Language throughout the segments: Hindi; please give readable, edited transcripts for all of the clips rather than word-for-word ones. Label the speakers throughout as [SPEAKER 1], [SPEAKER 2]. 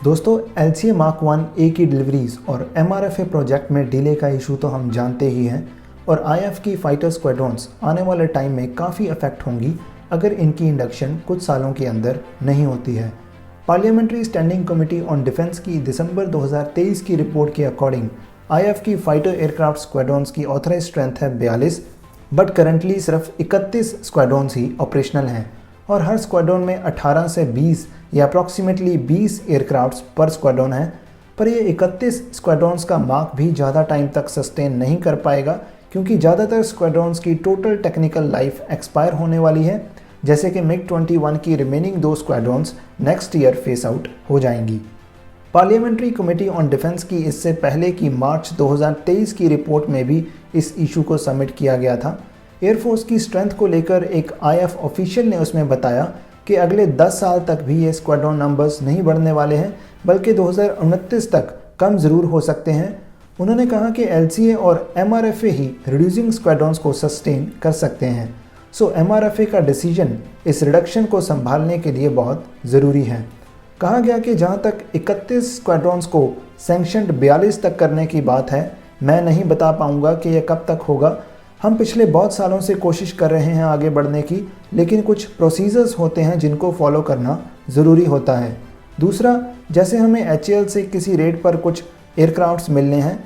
[SPEAKER 1] दोस्तों LCA Mark 1A की डिलीवरीज और MRFA प्रोजेक्ट में डिले का इशू तो हम जानते ही हैं और IF की फाइटर स्क्वाड्रॉन्स आने वाले टाइम में काफ़ी अफेक्ट होंगी अगर इनकी इंडक्शन कुछ सालों के अंदर नहीं होती है। Parliamentary standing committee on defence की दिसंबर 2023 की रिपोर्ट के अकॉर्डिंग IF की फाइटर एयरक्राफ्ट स्क्वाड्रॉन्स की ऑथराइज स्ट्रेंथ है 42, बट करंटली सिर्फ 31 स्क्वाड्रॉन्स ही ऑपरेशनल हैं और हर स्क्वाड्रॉन में 18 से 20 या अप्रॉक्सीमेटली 20 एयरक्राफ्ट्स पर स्क्वाड्रॉन है। पर ये 31 स्क्वाड्रॉन्स का मार्क भी ज़्यादा टाइम तक सस्टेन नहीं कर पाएगा क्योंकि ज़्यादातर स्क्वाड्रॉन्स की टोटल टेक्निकल लाइफ एक्सपायर होने वाली है, जैसे कि MiG-21 की remaining 2 squadrons next year phase out हो जाएंगी। पार्लियामेंट्री कमेटी ऑन डिफेंस की इससे पहले की मार्च 2023 की रिपोर्ट में भी इस इशू को सबमिट किया गया था। एयरफोर्स की स्ट्रेंथ को लेकर एक IF ऑफिशियल ने उसमें बताया कि अगले 10 साल तक भी ये स्क्वाड्रॉन नंबर्स नहीं बढ़ने वाले हैं, बल्कि 2029 तक कम ज़रूर हो सकते हैं। उन्होंने कहा कि LCA और MRFA ही रिड्यूसिंग स्क्वाड्रॉन्स को सस्टेन कर सकते हैं। सो MRFA का डिसीजन इस रिडक्शन को संभालने के लिए बहुत ज़रूरी है। कहा गया कि जहां तक 31 स्क्वाड्रॉन्स को सैंक्शनड 42 तक करने की बात है, मैं नहीं बता पाऊंगा कि यह कब तक होगा। हम पिछले बहुत सालों से कोशिश कर रहे हैं आगे बढ़ने की, लेकिन कुछ प्रोसीजर्स होते हैं जिनको फॉलो करना ज़रूरी होता है। दूसरा, जैसे हमें HAL से किसी रेट पर कुछ एयरक्राफ्ट्स मिलने हैं,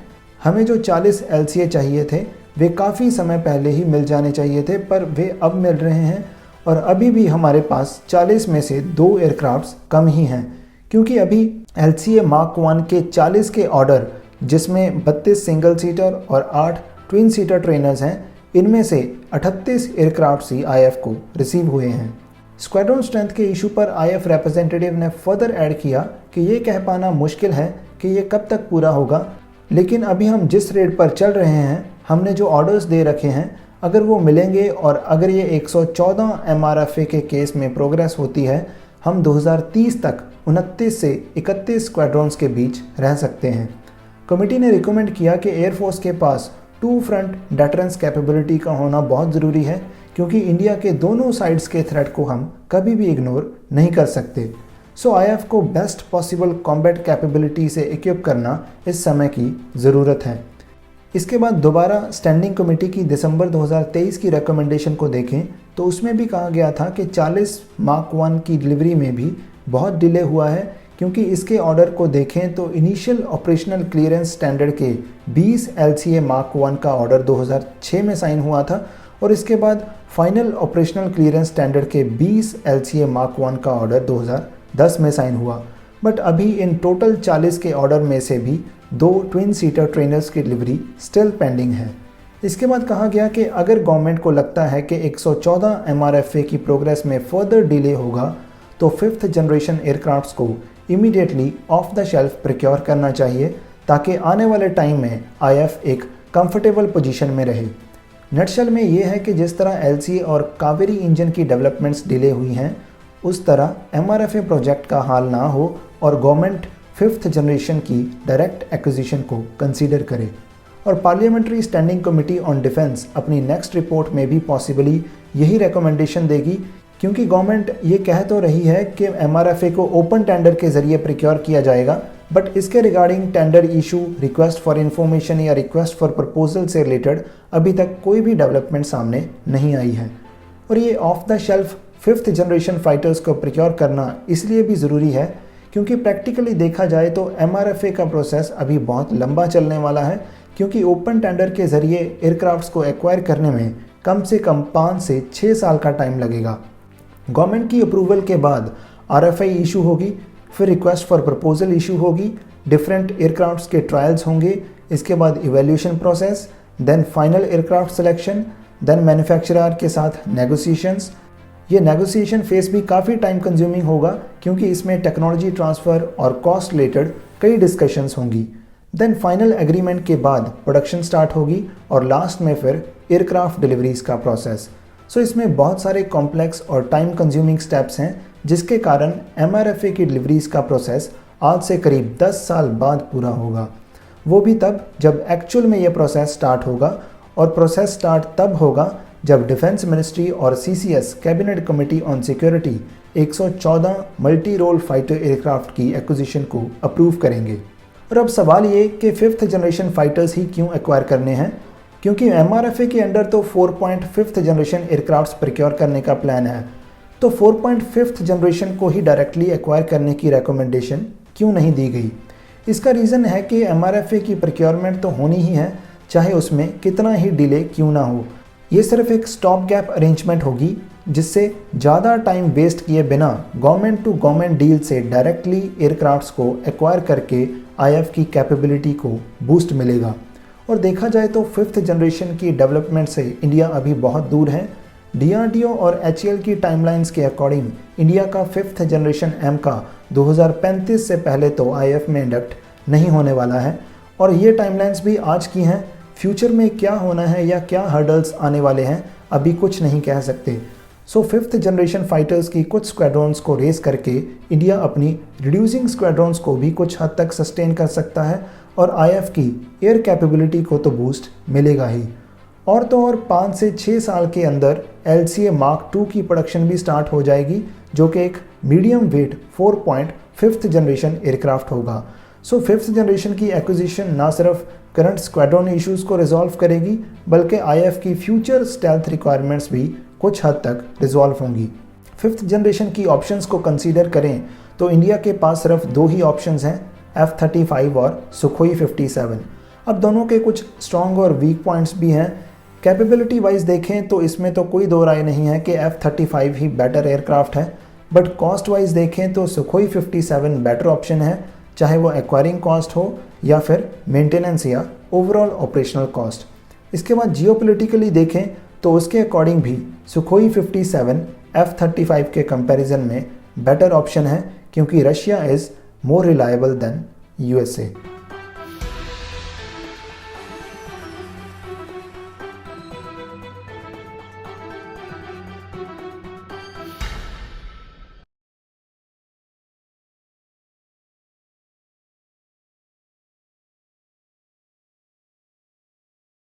[SPEAKER 1] हमें जो 40 LCA चाहिए थे वे काफ़ी समय पहले ही मिल जाने चाहिए थे, पर वे अब मिल रहे हैं और अभी भी हमारे पास 40 में से 2 एयरक्राफ्ट्स कम ही हैं, क्योंकि अभी LCA Mark 1 के 40 के ऑर्डर, जिसमें 32 सिंगल सीटर और 8 ट्विन सीटर ट्रेनर्स हैं, इनमें से 38 एयरक्राफ्ट्स ही IF को रिसीव हुए हैं। स्क्वाड्रॉन स्ट्रेंथ के इशू पर IF रिप्रेजेंटेटिव ने फर्दर ऐड किया कि ये कह पाना मुश्किल है कि ये कब तक पूरा होगा, लेकिन अभी हम जिस रेट पर चल रहे हैं, हमने जो ऑर्डर्स दे रखे हैं, अगर वो मिलेंगे और अगर ये 114 MRFA के केस में प्रोग्रेस होती है, हम 2030 तक 29 से 31 स्क्वाड्रॉन्स के बीच रह सकते हैं। कमेटी ने रिकमेंड किया कि एयरफोर्स के पास 2 फ्रंट डेटरेंस कैपेबिलिटी का होना बहुत ज़रूरी है, क्योंकि इंडिया के दोनों साइड्स के थ्रेट को हम कभी भी इग्नोर नहीं कर सकते। सो IF को बेस्ट पॉसिबल कॉम्बैट कैपेबिलिटी से इक्विप करना इस समय की ज़रूरत है। इसके बाद दोबारा स्टैंडिंग कमेटी की दिसंबर 2023 की रिकमेंडेशन को देखें तो उसमें भी कहा गया था कि 40 Mark 1 की डिलीवरी में भी बहुत डिले हुआ है, क्योंकि इसके ऑर्डर को देखें तो इनिशियल ऑपरेशनल क्लियरेंस स्टैंडर्ड के 20 LCA Mark 1 का ऑर्डर 2006 में साइन हुआ था और इसके बाद फाइनल ऑपरेशनल क्लियरेंस स्टैंडर्ड के 20 LCA Mark 1 का ऑर्डर 2010 में साइन हुआ। बट अभी इन टोटल 40 के ऑर्डर में से भी 2 ट्विन सीटर ट्रेनर्स की डिलीवरी स्टिल पेंडिंग है। इसके बाद कहा गया कि अगर गवर्नमेंट को लगता है कि 114 MRFA की प्रोग्रेस में फर्दर डिले होगा तो 5th जनरेशन एयरक्राफ्ट्स को immediately of the shelf procure करना चाहिए, ताकि आने वाले टाइम में IF एक कंफर्टेबल पोजीशन में रहे। नटशल में ये है कि जिस तरह LCA और कावेरी इंजन की डेवलपमेंट्स डिले हुई हैं, उस तरह MRFA प्रोजेक्ट का हाल ना हो और गवर्नमेंट 5th जनरेशन की डायरेक्ट एक्विजिशन को कंसीडर करे। और parliamentary standing committee on defence अपनी नेक्स्ट रिपोर्ट में भी पॉसिबली यही रिकमेंडेशन देगी, क्योंकि गवर्नमेंट ये कह तो रही है कि MRFA को ओपन टेंडर के ज़रिए प्रिक्योर किया जाएगा, बट इसके regarding tender issue, request for information या रिक्वेस्ट फॉर प्रपोजल से रिलेटेड अभी तक कोई भी डेवलपमेंट सामने नहीं आई है। और ये of the shelf 5th generation fighters को प्रिक्योर करना इसलिए भी ज़रूरी है क्योंकि प्रैक्टिकली देखा जाए तो MRFA का प्रोसेस अभी बहुत लंबा चलने वाला है, क्योंकि ओपन टेंडर के ज़रिए एयरक्राफ्ट्स को एक्वायर करने में कम से कम 5 से 6 साल का टाइम लगेगा। गवर्नमेंट की अप्रूवल के बाद RFI इशू होगी, फिर रिक्वेस्ट फॉर प्रपोजल इशू होगी, डिफरेंट एयरक्राफ्ट्स के ट्रायल्स होंगे, इसके बाद evaluation process, then final aircraft selection, then manufacturer के साथ नेगोशिएशंस। ये नेगोशिएशन फेस भी काफ़ी टाइम कंज्यूमिंग होगा, क्योंकि इसमें टेक्नोलॉजी ट्रांसफ़र और कॉस्ट रिलेटेड कई डिस्कशंस होंगी। देन फाइनल एग्रीमेंट के बाद प्रोडक्शन स्टार्ट होगी और लास्ट में फिर एयरक्राफ्ट डिलीवरीज का प्रोसेस। सो इसमें बहुत सारे कॉम्प्लेक्स और टाइम कंज्यूमिंग स्टेप्स हैं, जिसके कारण MRFA की डिलीवरीज का प्रोसेस आज से करीब 10 साल बाद पूरा होगा। वो भी तब जब एक्चुअल में ये प्रोसेस स्टार्ट होगा, और प्रोसेस स्टार्ट तब होगा जब डिफेंस मिनिस्ट्री और CCS cabinet committee on security 114 multi role fighter aircraft की एक्विजिशन को अप्रूव करेंगे। और अब सवाल ये कि 5th जनरेशन फाइटर्स ही क्यों एक्वायर करने हैं, क्योंकि MRFA के अंडर तो 4.5th जनरेशन एयरक्राफ्ट्स प्रोक्योर करने का प्लान है, तो 4.5th जनरेशन को ही डायरेक्टली एक्वायर करने की रिकमेंडेशन क्यों नहीं दी गई। इसका रीज़न है कि MRFA की प्रोक्योरमेंट तो होनी ही है, चाहे उसमें कितना ही डिले क्यों ना हो। ये सिर्फ एक स्टॉप गैप अरेंजमेंट होगी जिससे ज़्यादा टाइम वेस्ट किए बिना गवर्नमेंट टू गवर्नमेंट डील से डायरेक्टली एयरक्राफ्ट्स को एक्वायर करके IF की कैपेबिलिटी को बूस्ट मिलेगा। और देखा जाए तो 5th जनरेशन की डेवलपमेंट से इंडिया अभी बहुत दूर है। DRDO और HAL की टाइमलाइंस के अकॉर्डिंग इंडिया का 5th जनरेशन AMCA 2035 से पहले तो IF में इंडक्ट नहीं होने वाला है। और ये टाइमलाइंस भी आज की हैं, फ्यूचर में क्या होना है या क्या हर्डल्स आने वाले हैं अभी कुछ नहीं कह सकते। सो 5th जनरेशन फाइटर्स की कुछ स्क्वाड्रॉन्स को रेस करके इंडिया अपनी रिड्यूसिंग स्क्वाड्रॉन्स को भी कुछ हद तक सस्टेन कर सकता है और IF की एयर कैपेबिलिटी को तो बूस्ट मिलेगा ही। और तो और 5 से 6 साल के अंदर LCA Mark II की प्रोडक्शन भी स्टार्ट हो जाएगी, जो कि एक medium wait 4.5th generation aircraft होगा। सो 5th जनरेशन की एक्विजिशन ना सिर्फ करंट स्क्वाड्रॉन इश्यूज़ को रिजॉल्व करेगी, बल्कि IF की फ्यूचर स्टेल्थ रिक्वायरमेंट्स भी कुछ हद तक रिजॉल्व होंगी। 5th जनरेशन की ऑप्शंस को कंसीडर करें तो इंडिया के पास सिर्फ 2 ही ऑप्शंस हैं, F-35 और सुखोई 57। अब दोनों के कुछ स्ट्रॉन्ग और वीक पॉइंट्स भी हैं। कैपेबिलिटी वाइज देखें तो इसमें तो कोई दो राय नहीं है कि F-35 ही बेटर एयरक्राफ्ट है, बट कॉस्ट वाइज देखें तो सुखोई 57 बेटर ऑप्शन है, चाहे वो एक्वायरिंग कॉस्ट हो या फिर मेंटेनेंस या ओवरऑल ऑपरेशनल कॉस्ट। इसके बाद जियोपॉलिटिकली देखें तो उसके अकॉर्डिंग भी सुखोई 57 F-35 के कंपैरिजन में बेटर ऑप्शन है, क्योंकि Russia is more reliable then USA।